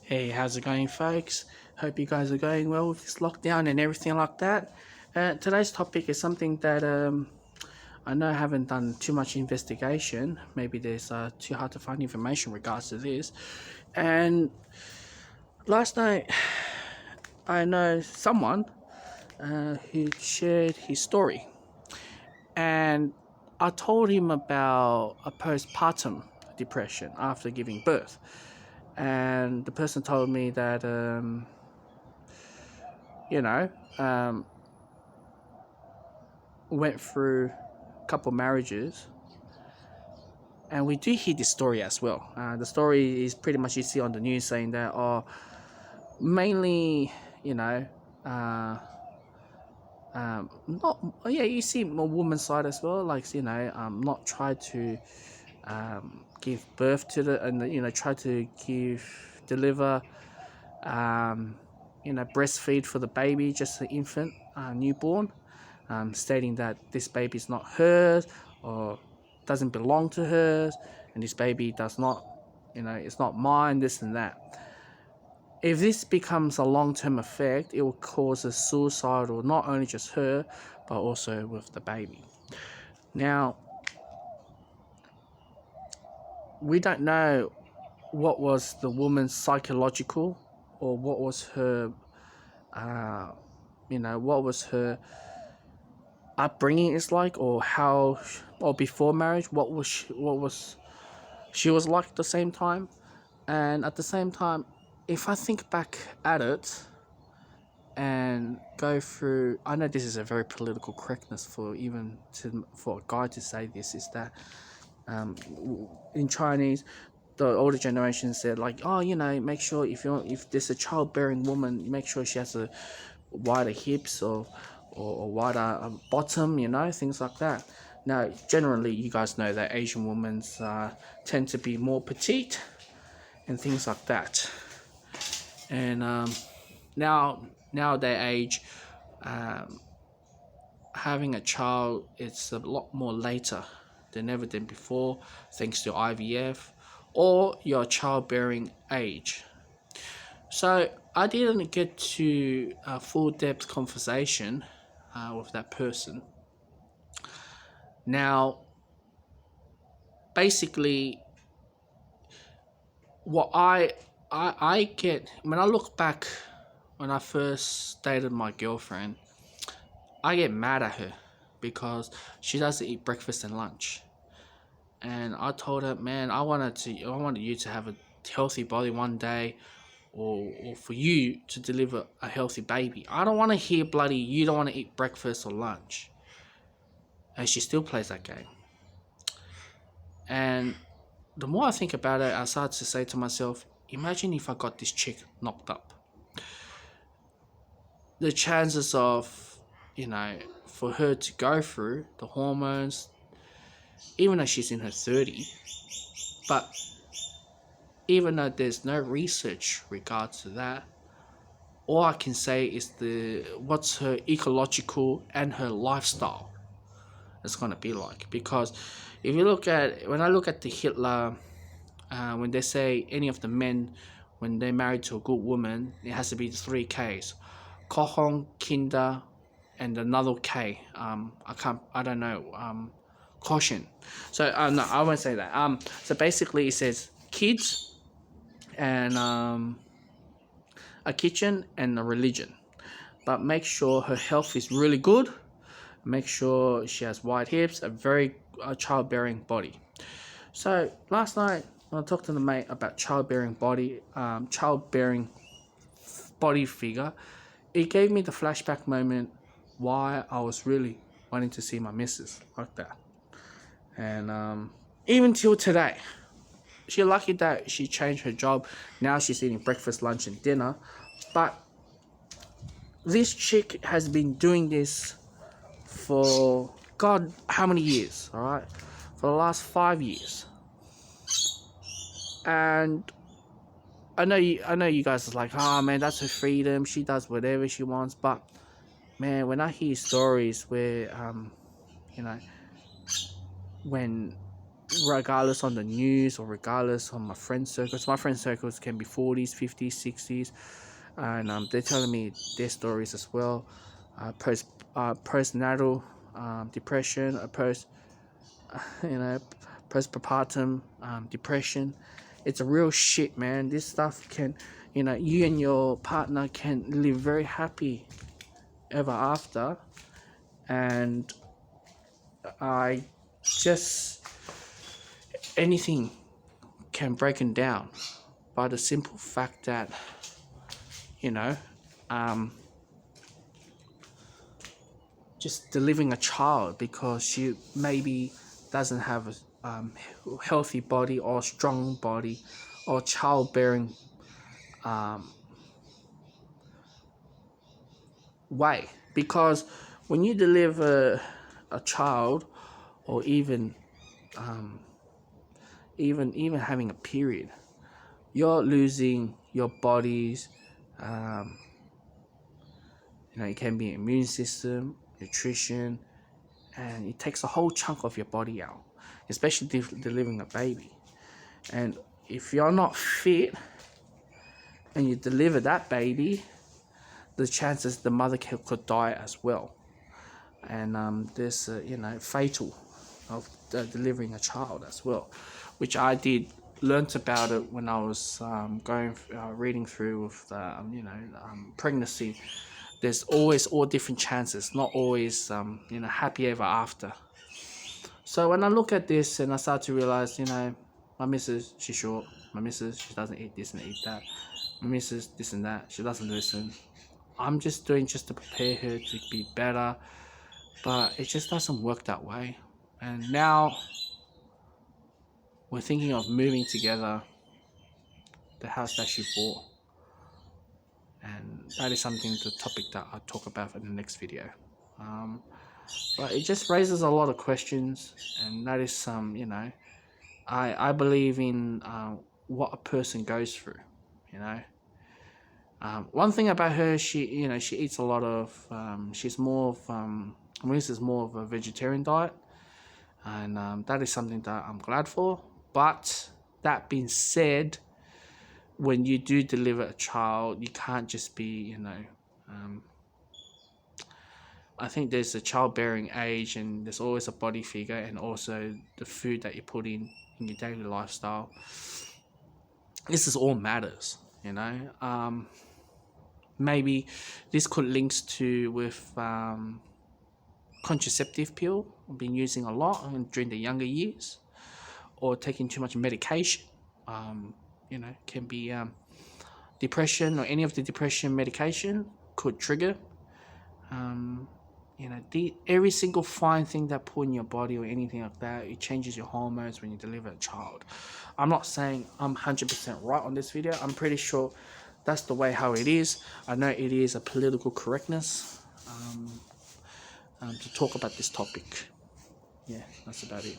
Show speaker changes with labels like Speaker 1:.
Speaker 1: Hey, how's it going, folks? Hope you guys are going well with this lockdown and everything like that. Today's topic is something that I know I haven't done too much investigation. Maybe there's too hard to find information in regards to this. And last night, I know someone who shared his story, and I told him about a postpartum depression after giving birth, and the person told me that you know, um, went through a couple marriages, and we do hear this story as well. The story is pretty much you see on the news saying that, mainly, you know, uh, not yeah, you see a woman's side as well, like not try to give birth to the and try to deliver, um, breastfeed for the baby, just an infant, newborn, stating that this baby is not hers or doesn't belong to hers, and this baby does not, it's not mine, this and that. If this becomes a long-term effect, it will cause a suicidal, not only just her, but also with the baby. Now, we don't know what was the woman's psychological, or what was her, what was her upbringing is like, or how, or before marriage, what was she was like at the same time. And at the same time, if I think back at it and go through, I know this is a very political correctness for a guy to say this, is that in Chinese, the older generation said, like, oh, make sure if there's a childbearing woman, make sure she has a wider hips, or wider bottom, things like that. Now, generally, you guys know that Asian women tend to be more petite and things like that. And now their age, um, having a child, it's a lot more later than ever than before, thanks to IVF or your childbearing age. So I didn't get to a full depth conversation with that person. Now, basically, what I get when I look back, when I first dated my girlfriend, I get mad at her because she doesn't eat breakfast and lunch. And I told her, man, I wanted you to have a healthy body one day, or for you to deliver a healthy baby. I don't want to hear bloody you don't want to eat breakfast or lunch. And she still plays that game. And the more I think about it, I start to say to myself, imagine if I got this chick knocked up. The chances of, for her to go through the hormones, even though she's in her 30s, but even though there's no research regards to that, all I can say is what's her ecological and her lifestyle is gonna be like. Because if you when I look at the Hitler, when they say any of the men, when they're married to a good woman, it has to be the 3Ks: Kohong, Kinder, and another K. I don't know. Caution. So no, I won't say that. So basically, it says kids and a kitchen and a religion. But make sure her health is really good. Make sure she has wide hips, a very childbearing body. So last night, when I talked to the mate about childbearing body figure, it gave me the flashback moment why I was really wanting to see my missus like that. And even till today, she's lucky that she changed her job. Now she's eating breakfast, lunch, and dinner. But this chick has been doing this for God, how many years? All right, for the last 5 years. And I know you guys are like, oh man, that's her freedom. She does whatever she wants. But man, when I hear stories where, you know, when regardless on the news or regardless on my friend circles. My friend circles can be 40s, 50s, 60s, and they're telling me their stories as well. Postnatal depression, you know, postpartum depression. It's a real shit, man. This stuff can, you and your partner can live very happy ever after, and I just anything can break it down by the simple fact that you know um, just delivering a child because she maybe doesn't have a healthy body or strong body or childbearing way, because when you deliver a child or even having a period, you're losing your body's it can be immune system, nutrition, and it takes a whole chunk of your body out, especially delivering a baby. And if you're not fit and you deliver that baby, the chances the mother could die as well. And there's fatal of delivering a child as well, which I did learnt about it when I was reading through with pregnancy. There's always all different chances, not always happy ever after. So when I look at this and I start to realize, my missus, she's short. My missus, she doesn't eat this and eat that. My missus, this and that, she doesn't listen. I'm just doing just to prepare her to be better, but it just doesn't work that way. And now we're thinking of moving together, the house that she bought. And that is something, the topic that I'll talk about in the next video. But it just raises a lot of questions, and that is I believe in what a person goes through, one thing about her, she eats a lot of she's more of Maurice is more of a vegetarian diet, and that is something that I'm glad for. But that being said, when you do deliver a child, you can't just be I think there's a childbearing age, and there's always a body figure, and also the food that you put in your daily lifestyle. This is all matters, maybe this could links to with contraceptive pill been using a lot during the younger years, or taking too much medication. Can be depression, or any of the depression medication could trigger every single fine thing that put in your body or anything like that. It changes your hormones when you deliver a child. I'm not saying I'm 100% right on this video. I'm pretty sure that's the way how it is. I know it is a political correctness to talk about this topic. Yeah, that's about it.